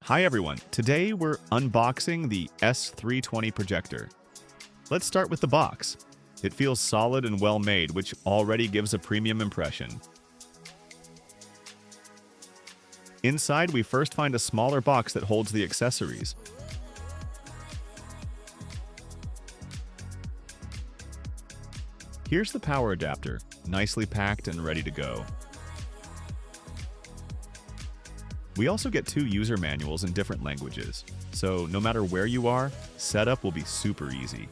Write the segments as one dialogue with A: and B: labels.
A: Hi everyone, today we're unboxing the S320 projector. Let's start with the box. It feels solid and well made, which already gives a premium impression. Inside, we first find a smaller box that holds the accessories. Here's the power adapter, nicely packed and ready to go. We also get 2 user manuals in different languages, so no matter where you are, setup will be super easy.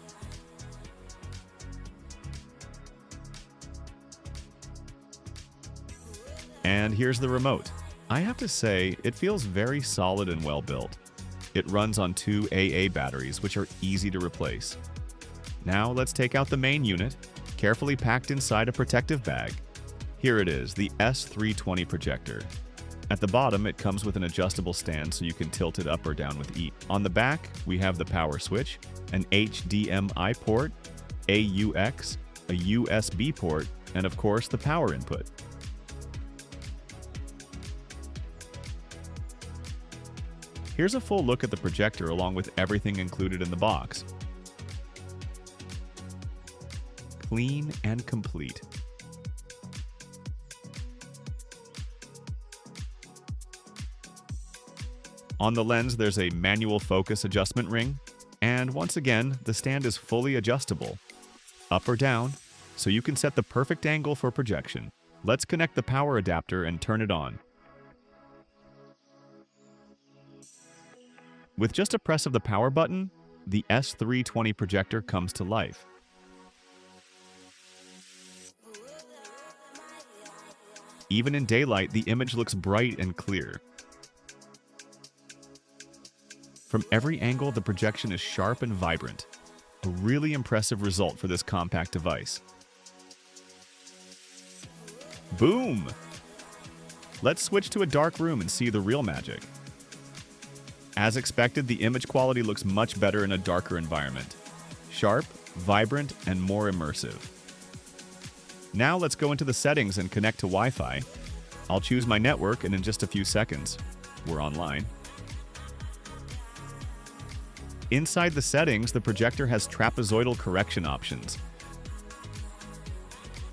A: And here's the remote. I have to say, it feels very solid and well built. It runs on 2 AA batteries, which are easy to replace. Now let's take out the main unit, carefully packed inside a protective bag. Here it is, the S320 projector. At the bottom, it comes with an adjustable stand so you can tilt it up or down with ease. On the back, we have the power switch, an HDMI port, AUX, a USB port, and of course the power input. Here's a full look at the projector along with everything included in the box. Clean and complete. On the lens, there's a manual focus adjustment ring, and once again, the stand is fully adjustable, up or down, so you can set the perfect angle for projection. Let's connect the power adapter and turn it on. With just a press of the power button, the S320 projector comes to life. Even in daylight, the image looks bright and clear. From every angle, the projection is sharp and vibrant. A really impressive result for this compact device. Boom! Let's switch to a dark room and see the real magic. As expected, the image quality looks much better in a darker environment. Sharp, vibrant, and more immersive. Now let's go into the settings and connect to Wi-Fi. I'll choose my network, and in just a few seconds, we're online. Inside the settings, the projector has trapezoidal correction options.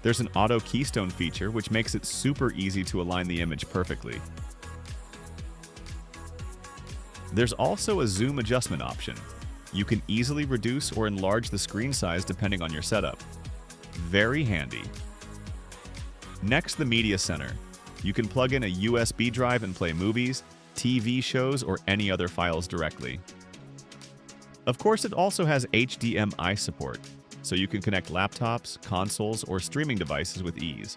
A: There's an Auto Keystone feature, which makes it super easy to align the image perfectly. There's also a zoom adjustment option. You can easily reduce or enlarge the screen size depending on your setup. Very handy. Next, the media center. You can plug in a USB drive and play movies, TV shows, or any other files directly. Of course, it also has HDMI support, so you can connect laptops, consoles, or streaming devices with ease.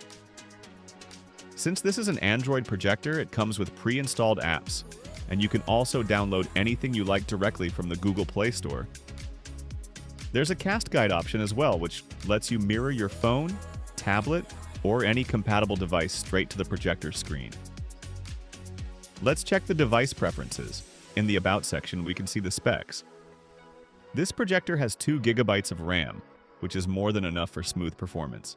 A: Since this is an Android projector, it comes with pre-installed apps, and you can also download anything you like directly from the Google Play Store. There's a cast guide option as well, which lets you mirror your phone, tablet, or any compatible device straight to the projector screen. Let's check the device preferences. In the About section, we can see the specs. This projector has 2 GB of RAM, which is more than enough for smooth performance.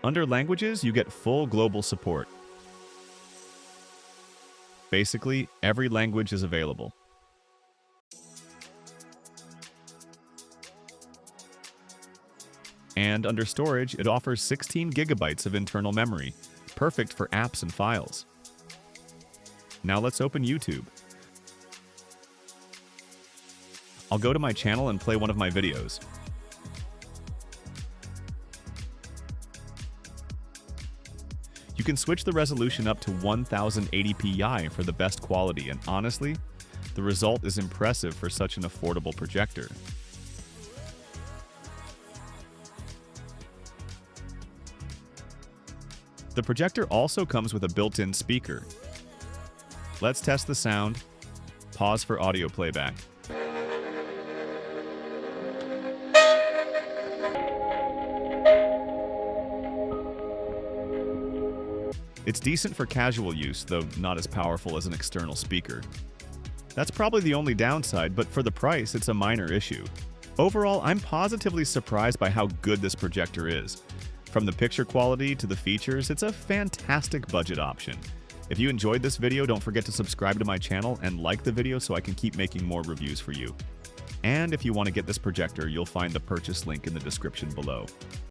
A: Under languages, you get full global support. Basically, every language is available. And under storage, it offers 16 GB of internal memory, perfect for apps and files. Now let's open YouTube. I'll go to my channel and play one of my videos. You can switch the resolution up to 1080p for the best quality, and honestly, the result is impressive for such an affordable projector. The projector also comes with a built-in speaker. Let's test the sound. Pause for audio playback. It's decent for casual use, though not as powerful as an external speaker. That's probably the only downside, but for the price, it's a minor issue. Overall, I'm positively surprised by how good this projector is. From the picture quality to the features, it's a fantastic budget option. If you enjoyed this video, don't forget to subscribe to my channel and like the video so I can keep making more reviews for you. And if you want to get this projector, you'll find the purchase link in the description below.